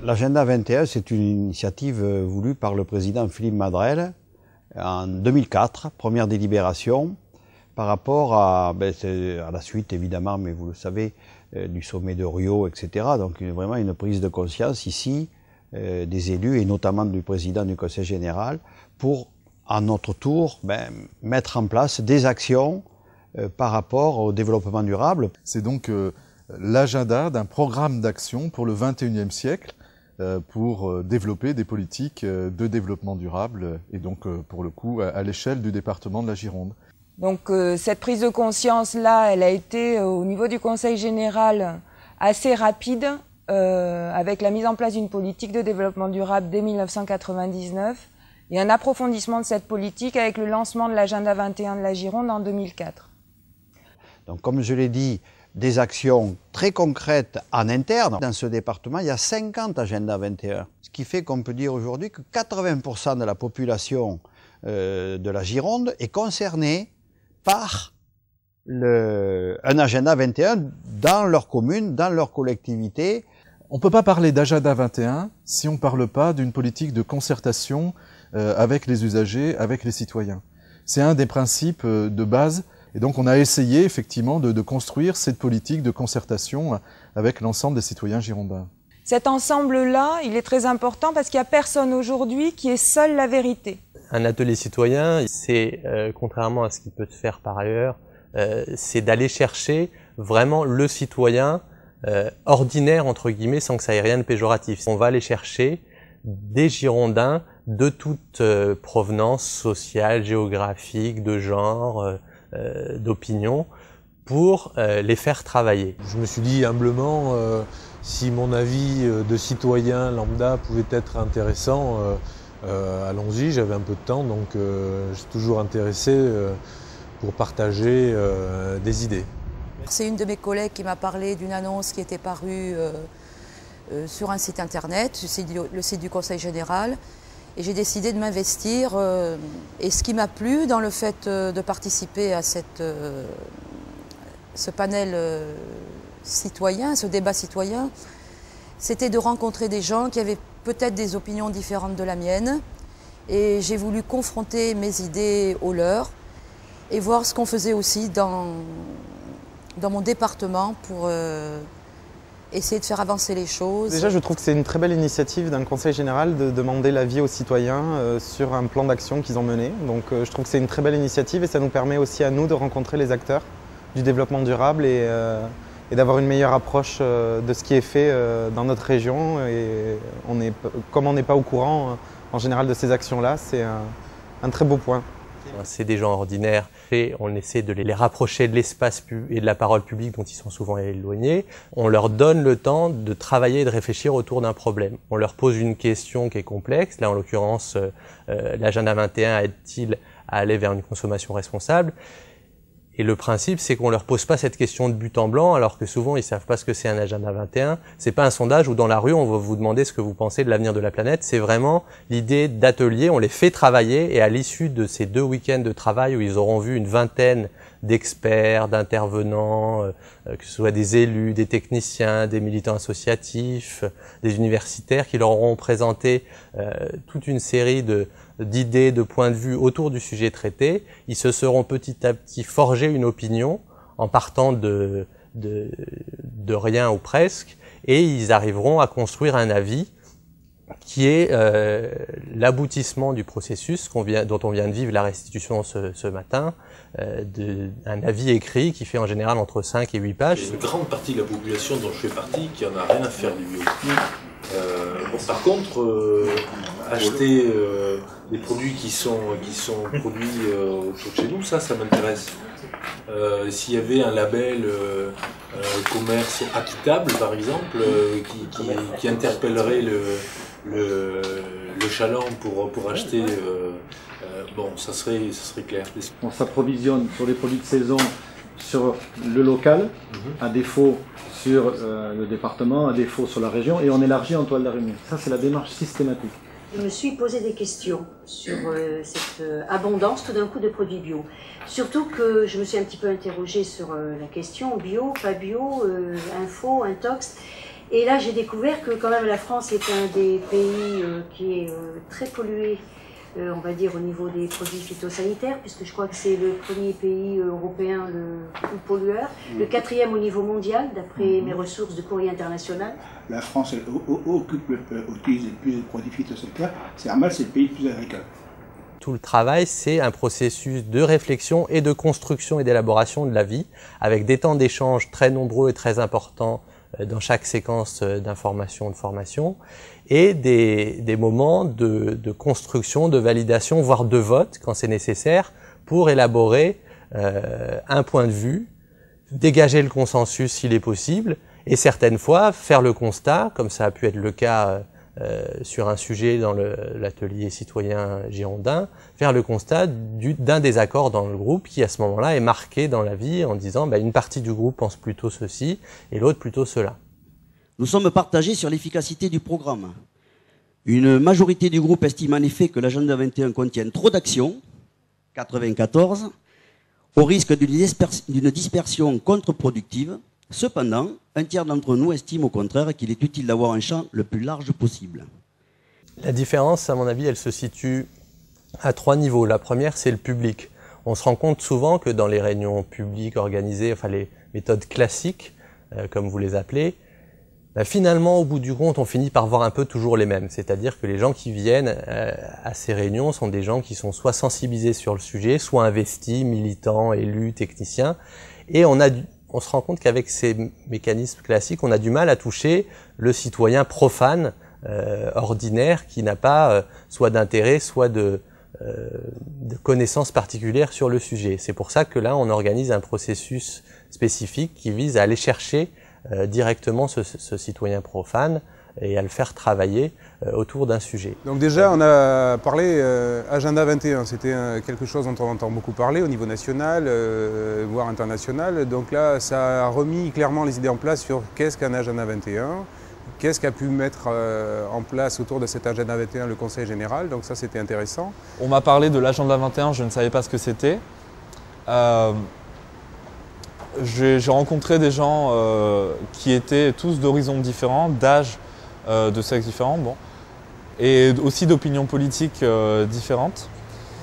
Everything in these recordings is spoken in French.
L'Agenda 21, c'est une initiative voulue par le président Philippe Madrelle en 2004, première délibération, par rapport à la suite évidemment, mais vous le savez, du sommet de Rio, etc. Donc vraiment une prise de conscience ici des élus et notamment du président du Conseil général pour, à notre tour, mettre en place des actions par rapport au développement durable. C'est donc l'agenda d'un programme d'action pour le XXIe siècle pour développer des politiques de développement durable et donc pour le coup à l'échelle du département de la Gironde. Donc cette prise de conscience-là, elle a été au niveau du Conseil général assez rapide avec la mise en place d'une politique de développement durable dès 1999 et un approfondissement de cette politique avec le lancement de l'Agenda 21 de la Gironde en 2004. Donc comme je l'ai dit, des actions très concrètes en interne. Dans ce département, il y a 50 Agenda 21. Ce qui fait qu'on peut dire aujourd'hui que 80% de la population de la Gironde est concernée par un Agenda 21 dans leur commune, dans leur collectivité. On ne peut pas parler d'Agenda 21 si on ne parle pas d'une politique de concertation avec les usagers, avec les citoyens. C'est un des principes de base. Et donc on a essayé effectivement de construire cette politique de concertation avec l'ensemble des citoyens girondins. Cet ensemble-là, il est très important parce qu'il n'y a personne aujourd'hui qui est seul la vérité. Un atelier citoyen, c'est, contrairement à ce qui peut se faire par ailleurs, c'est d'aller chercher vraiment le citoyen ordinaire, entre guillemets, sans que ça ait rien de péjoratif. On va aller chercher des Girondins de toute provenance sociale, géographique, de genre, d'opinion, pour les faire travailler. Je me suis dit humblement, si mon avis de citoyen lambda pouvait être intéressant, allons-y, j'avais un peu de temps, donc je suis toujours intéressé pour partager des idées. C'est une de mes collègues qui m'a parlé d'une annonce qui était parue sur un site internet, le site du Conseil général. Et j'ai décidé de m'investir. Et ce qui m'a plu dans le fait de participer à ce panel citoyen, ce débat citoyen, c'était de rencontrer des gens qui avaient peut-être des opinions différentes de la mienne. Et j'ai voulu confronter mes idées aux leurs et voir ce qu'on faisait aussi dans mon département pour essayer de faire avancer les choses. Déjà, je trouve que c'est une très belle initiative d'un conseil général de demander l'avis aux citoyens sur un plan d'action qu'ils ont mené. Donc je trouve que c'est une très belle initiative et ça nous permet aussi à nous de rencontrer les acteurs du développement durable et d'avoir une meilleure approche de ce qui est fait dans notre région. Et comme on n'est pas au courant en général de ces actions-là, c'est un très beau point. C'est des gens ordinaires et on essaie de les rapprocher de l'espace et de la parole publique dont ils sont souvent éloignés. On leur donne le temps de travailler et de réfléchir autour d'un problème. On leur pose une question qui est complexe. Là, en l'occurrence, l'Agenda 21 aide-t-il à aller vers une consommation responsable ? Et le principe, c'est qu'on leur pose pas cette question de but en blanc, alors que souvent ils savent pas ce que c'est un Agenda 21. C'est pas un sondage où dans la rue on va vous demander ce que vous pensez de l'avenir de la planète. C'est vraiment l'idée d'atelier. On les fait travailler et à l'issue de ces 2 week-ends de travail où ils auront vu une vingtaine d'experts, d'intervenants, que ce soit des élus, des techniciens, des militants associatifs, des universitaires, qui leur auront présenté toute une série d'idées, de points de vue autour du sujet traité. Ils se seront petit à petit forgés une opinion en partant de rien ou presque, et ils arriveront à construire un avis qui est l'aboutissement du processus dont on vient de vivre la restitution ce matin, un avis écrit qui fait en général entre 5 et 8 pages. Il y a une grande partie de la population dont je fais partie qui en a rien à faire du bio. Par contre, acheter des produits qui sont produits autour de chez nous, ça m'intéresse. S'il y avait un label commerce équitable, par exemple, qui interpellerait le chaland pour acheter, bon, ça serait clair. On s'approvisionne sur les produits de saison sur le local, à défaut sur le département, à défaut sur la région, et on élargit en toile d'araignée. Ça, c'est la démarche systématique. Je me suis posé des questions sur cette abondance tout d'un coup de produits bio. Surtout que je me suis un petit peu interrogée sur la question bio, pas bio, info, intox. Et là, j'ai découvert que quand même la France est un des pays qui est très pollué, on va dire, au niveau des produits phytosanitaires, puisque je crois que c'est le premier pays européen le plus pollueur, le 4e au niveau mondial, d'après mes ressources de Courrier International. La France utilise plus de produits phytosanitaires, c'est normal, c'est le pays le plus agricole. Tout le travail, c'est un processus de réflexion et de construction et d'élaboration de la vie, avec des temps d'échange très nombreux et très importants dans chaque séquence d'information, de formation, et des moments de construction, de validation, voire de vote, quand c'est nécessaire, pour élaborer un point de vue, dégager le consensus s'il est possible, et certaines fois faire le constat, comme ça a pu être le cas sur un sujet dans l'atelier citoyen girondin, faire le constat d'un désaccord dans le groupe qui à ce moment-là est marqué dans la vie en disant une partie du groupe pense plutôt ceci et l'autre plutôt cela. Nous sommes partagés sur l'efficacité du programme. Une majorité du groupe estime en effet que l'agenda 21 contient trop d'actions, 94, au risque d'une dispersion contre-productive. Cependant, un tiers d'entre nous estime au contraire qu'il est utile d'avoir un champ le plus large possible. La différence, à mon avis, elle se situe à 3 niveaux. La première, c'est le public. On se rend compte souvent que dans les réunions publiques organisées, enfin les méthodes classiques, comme vous les appelez, finalement, au bout du compte, on finit par voir un peu toujours les mêmes. C'est-à-dire que les gens qui viennent à ces réunions sont des gens qui sont soit sensibilisés sur le sujet, soit investis, militants, élus, techniciens. Et on se rend compte qu'avec ces mécanismes classiques, on a du mal à toucher le citoyen profane, ordinaire, qui n'a pas soit d'intérêt, soit de connaissances particulières sur le sujet. C'est pour ça que là, on organise un processus spécifique qui vise à aller chercher directement ce citoyen profane et à le faire travailler autour d'un sujet. Donc déjà, on a parlé Agenda 21, c'était quelque chose dont on entend beaucoup parler au niveau national, voire international. Donc là, ça a remis clairement les idées en place sur qu'est-ce qu'un Agenda 21, qu'est-ce qu'a pu mettre en place autour de cet Agenda 21 le Conseil général, donc ça c'était intéressant. On m'a parlé de l'Agenda 21, je ne savais pas ce que c'était. J'ai rencontré des gens qui étaient tous d'horizons différents, d'âge, de sexes différents, et aussi d'opinions politiques différentes.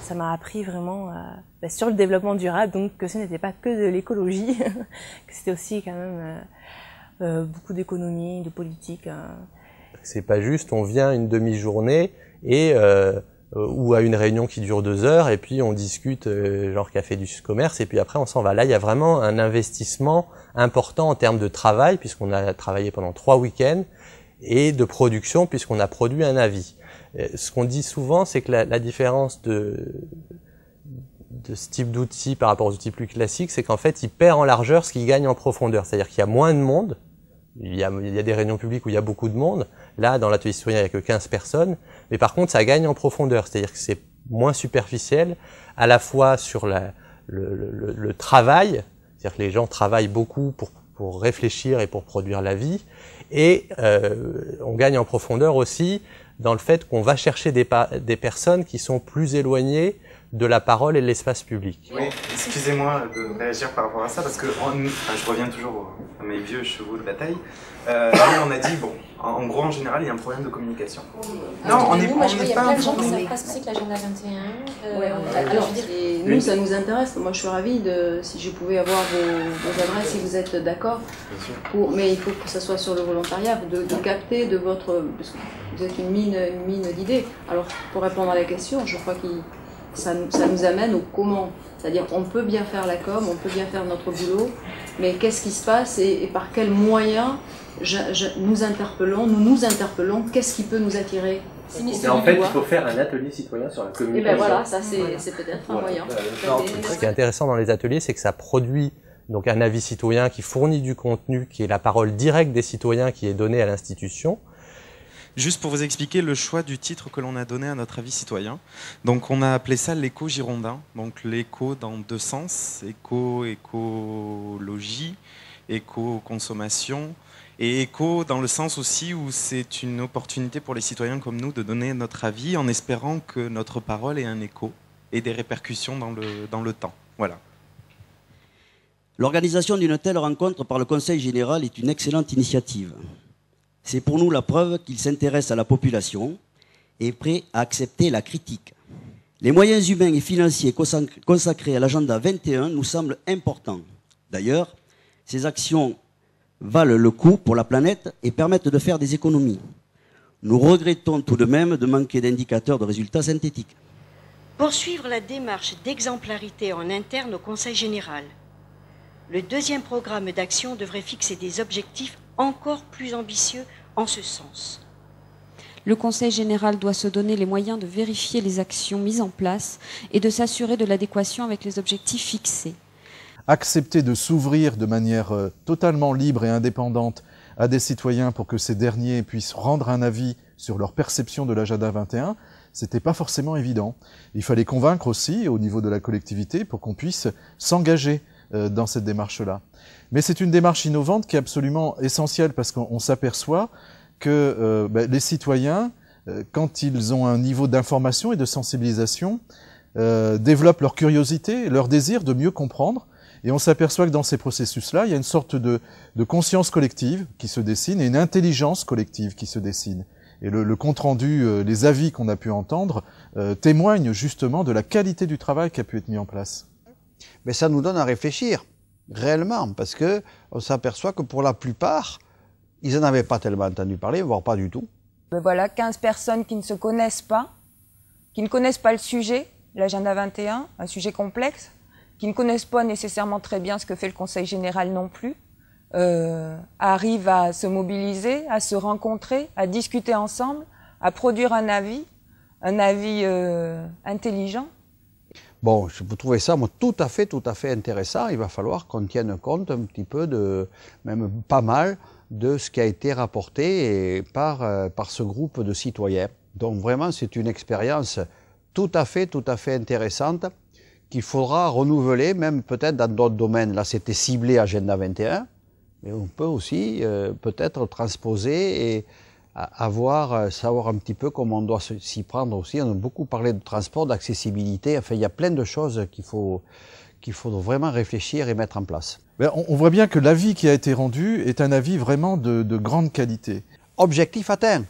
Ça m'a appris vraiment sur le développement durable, donc que ce n'était pas que de l'écologie, que c'était aussi quand même beaucoup d'économie, de politique. C'est pas juste, on vient une demi-journée et ou à une réunion qui dure 2 heures et puis on discute genre café du commerce et puis après on s'en va. Là, il y a vraiment un investissement important en termes de travail puisqu'on a travaillé pendant 3 week-ends et de production puisqu'on a produit un avis. Ce qu'on dit souvent, c'est que la différence de ce type d'outil par rapport aux outils plus classiques, c'est qu'en fait, il perd en largeur ce qu'il gagne en profondeur. C'est-à-dire qu'il y a moins de monde. Il y a des réunions publiques où il y a beaucoup de monde. Là, dans l'atelier citoyen, il n'y a que 15 personnes. Mais par contre, ça gagne en profondeur. C'est-à-dire que c'est moins superficiel, à la fois sur le travail. C'est-à-dire que les gens travaillent beaucoup pour réfléchir et pour produire la vie. Et on gagne en profondeur aussi dans le fait qu'on va chercher des personnes qui sont plus éloignées de la parole et de l'espace public. Oui, excusez-moi de réagir par rapport à ça, parce que je reviens toujours à mes vieux chevaux de bataille. On a dit, en gros, en général, il y a un problème de communication. Non, on n'est pas... Il y a plein de gens qui ne savent pas ce que c'est que l'agenda 21. Alors, nous, ça nous intéresse. Moi, je suis ravie si je pouvais avoir vos adresses, si vous êtes d'accord. Mais il faut que ça soit sur le volontariat, de capter de votre... Parce que vous êtes une mine d'idées. Alors, pour répondre à la question, je crois que ça nous amène au comment. C'est-à-dire on peut bien faire la com, on peut bien faire notre boulot, mais qu'est-ce qui se passe et par quels moyens nous nous interpellons, qu'est-ce qui peut nous attirer? Et en fait, il faut faire un atelier citoyen sur la communication. Et bien voilà, ça c'est peut-être un moyen. Ce qui est intéressant dans les ateliers, c'est que ça produit donc un avis citoyen qui fournit du contenu, qui est la parole directe des citoyens qui est donnée à l'institution. Juste pour vous expliquer le choix du titre que l'on a donné à notre avis citoyen. Donc on a appelé ça l'éco girondin. Donc l'éco dans 2 sens, écologie, éco-consommation, et éco dans le sens aussi où c'est une opportunité pour les citoyens comme nous de donner notre avis en espérant que notre parole ait un écho et des répercussions dans le temps. Voilà. L'organisation d'une telle rencontre par le Conseil général est une excellente initiative. C'est pour nous la preuve qu'il s'intéresse à la population et est prêt à accepter la critique. Les moyens humains et financiers consacrés à l'agenda 21 nous semblent importants. D'ailleurs, ces actions valent le coup pour la planète et permettent de faire des économies. Nous regrettons tout de même de manquer d'indicateurs de résultats synthétiques. Poursuivre la démarche d'exemplarité en interne au Conseil général. Le deuxième programme d'action devrait fixer des objectifs encore plus ambitieux en ce sens. Le Conseil général doit se donner les moyens de vérifier les actions mises en place et de s'assurer de l'adéquation avec les objectifs fixés. Accepter de s'ouvrir de manière totalement libre et indépendante à des citoyens pour que ces derniers puissent rendre un avis sur leur perception de l'agenda 21, c'était pas forcément évident. Il fallait convaincre aussi au niveau de la collectivité pour qu'on puisse s'engager dans cette démarche-là. Mais c'est une démarche innovante qui est absolument essentielle parce qu'on s'aperçoit que les citoyens, quand ils ont un niveau d'information et de sensibilisation, développent leur curiosité, leur désir de mieux comprendre. Et on s'aperçoit que dans ces processus-là, il y a une sorte de conscience collective qui se dessine et une intelligence collective qui se dessine. Et le compte-rendu, les avis qu'on a pu entendre, témoignent justement de la qualité du travail qui a pu être mis en place. Mais ça nous donne à réfléchir, réellement, parce que on s'aperçoit que pour la plupart, ils n'en avaient pas tellement entendu parler, voire pas du tout. Mais voilà, 15 personnes qui ne se connaissent pas, qui ne connaissent pas le sujet, l'agenda 21, un sujet complexe, qui ne connaissent pas nécessairement très bien ce que fait le Conseil général non plus, arrivent à se mobiliser, à se rencontrer, à discuter ensemble, à produire un avis intelligent. Bon, je peux trouver ça moi, tout à fait intéressant. Il va falloir qu'on tienne compte un petit peu, même pas mal, de ce qui a été rapporté par ce groupe de citoyens. Donc vraiment, c'est une expérience tout à fait intéressante qu'il faudra renouveler, même peut-être dans d'autres domaines. Là, c'était ciblé Agenda 21, mais on peut aussi peut-être transposer et savoir un petit peu comment on doit s'y prendre aussi. On a beaucoup parlé de transport, d'accessibilité. Enfin, il y a plein de choses qu'il faut vraiment réfléchir et mettre en place. On voit bien que l'avis qui a été rendu est un avis vraiment de grande qualité. Objectif atteint.